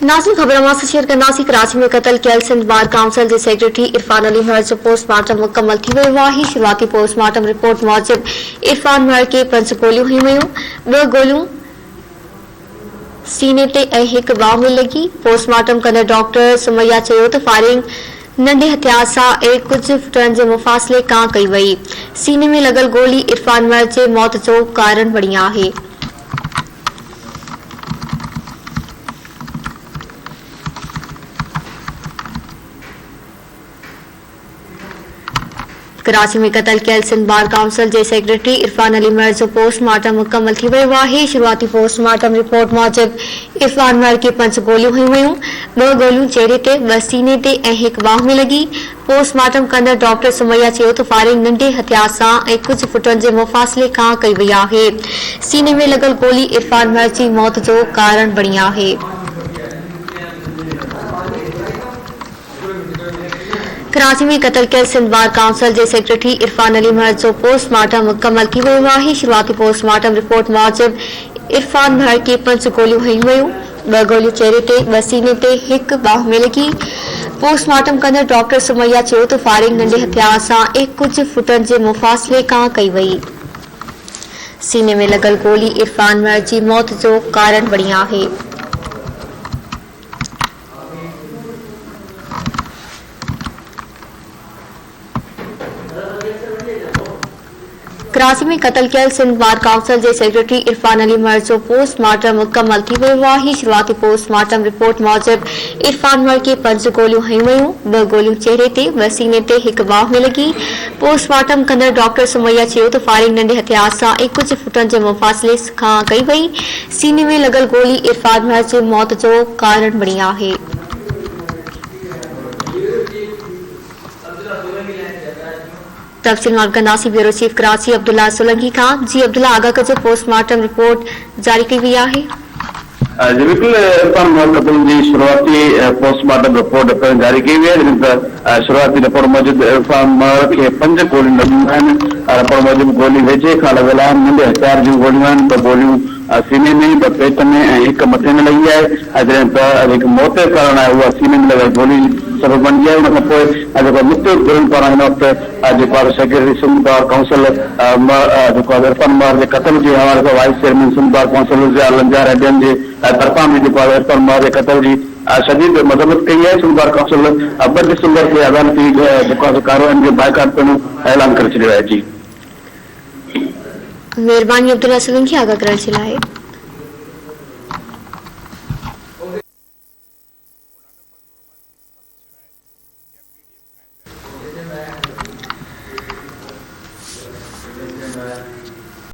नासिक खबरमा से शेयर कंदासीं। कराची में क़त्ल कयल सिंध बार काउंसिल के सेक्रेटरी इरफान अली महर जो पोस्टमार्टम मुकम्मल थी वियो आहे। शुरुआती पोस्टमार्टम रिपोर्ट मूजिब इरफान महर के 5 गोलियूं हयूं वयूं। 2 गोलियूं सीने ते ऐं हिक बांह में लगी। पोस्टमार्टम कंदड़ डॉक्टर सुमैया चयो त फायरिंग नंढे हथियार सां ऐं कुझु फुटनि जे मुफ़ासिले खां कई वई। सीने में लॻल गोली इरफान महर जे मौत जो कारण बणी आहे। कराची में क़त्ल कयल सिंध बार काउंसिल के सेक्रेटरी इरफान अली महर जो पोस्टमार्टम मुकम्मल थी वियो आहे। शुरुआती पोस्टमार्टम रिपोर्ट मूजिब इरफान महर के 5 गोलियूं हयूं वयूं। 2 गोलियूं चेहरे ते, 2 सीने ते ऐं हिक बांह में लगी। पोस्टमार्टम कंदड़ डॉक्टर सुमैया चयो त फायरिंग नंढे हथियार सां ऐं कुझु फुटनि जे मुफ़ासिले खां कई वई आहे। सीने में लॻल गोली इरफान महर जी मौत जो कारण बणी आहे। कराची में क़त्ल कयल सिंध बार काउंसिल के सेक्रेटरी इरफान अली महर जो पोस्टमार्टम मुकम्मल थी वियो आहे। शुरुआती पोस्टमार्टम रिपोर्ट मूजिब इरफान महर के 5 गोलियूं हयूं वयूं। 2 गोलियूं चेहरे ते, 2 सीने ते, हिक बांह में लगी। पोस्टमार्टम कंदड़ डॉक्टर सुमैया चयो त फायरिंग नंढे हथियार सां ऐं कुझु फुटनि जे मुफ़ासिले खां कई वई। सीने में लॻल गोली इरफान महर जी मौत जो कारण बणी आहे। कराची में क़त्ल कयल सिंध बार काउंसिल के सेक्रेटरी इरफान अली महर जो पोस्टमार्टम मुकम्मल थी वियो आहे। शुरुआती पोस्टमार्टम रिपोर्ट मूजिब इरफान महर के 5 गोलियूं हयूं वयूं। 2 गोलियूं चेहरे ते, 2 सीने ते, हिक बांह में लगी। पोस्टमार्टम कंदड़ डॉक्टर सुमैया चयो त फायरिंग नंढे हथियार सां ऐं कुझु फुटनि जे मुफ़ासिले खां कई वई। सीने में लॻल गोली इरफान महर जी मौत जो कारण बणी आहे। तफ़सील मालूम कंदासीं ब्यूरो चीफ कराची अब्दुल्ला सोलंकी खां। जी अब्दुल्ला, आगाह कजो, पोस्टमार्टम रिपोर्ट जारी कई वई आहे। जी बिल्कुल, इरफान महर क़त्ल की शुरुआती पोस्टमार्टम रिपोर्ट जारी की हुई है। जिन शुरुआती रिपोर्ट मूजिब इरफान महर के 5 गोलियूं लॻियूं आहिनि। रिपोर्ट मूजिब गोली वेझे खां लॻल आहे। नंढे हथियार जूं गोलियूं आहिनि। 2 गोलियूं सीने में, 2 पेट में ऐं हिक मथे में लगी है। जॾहिं त हिकु मौत जो कारण आहे उहा सीने में लॻल गोली सबब बणिजी आहे। उन खां पोइ जेको मुख़्तलिफ़ गुरुनि पारां हिन वक़्तु जेको आहे सेक्रेटरी सिंध बार काउंसिल जेको आहे इरफान महर जे क़त्ल जे हवाले सां vice chairman Sindh bar council जे लंजार अड्डनि जे तरफ़ां बि जेको आहे इरफान महर जे क़त्ल जी शदीद मज़म्मत कई है। सिंध बार काउंसिल 2 दिसंबर के अदालती जेको आहे कार्रवाइयुनि जो बाइकाट पिणु ऐलान करे छॾियो आहे। जी मेहरबानी अब्दुल्ला सोलंकी आगाह करण जे लाइ।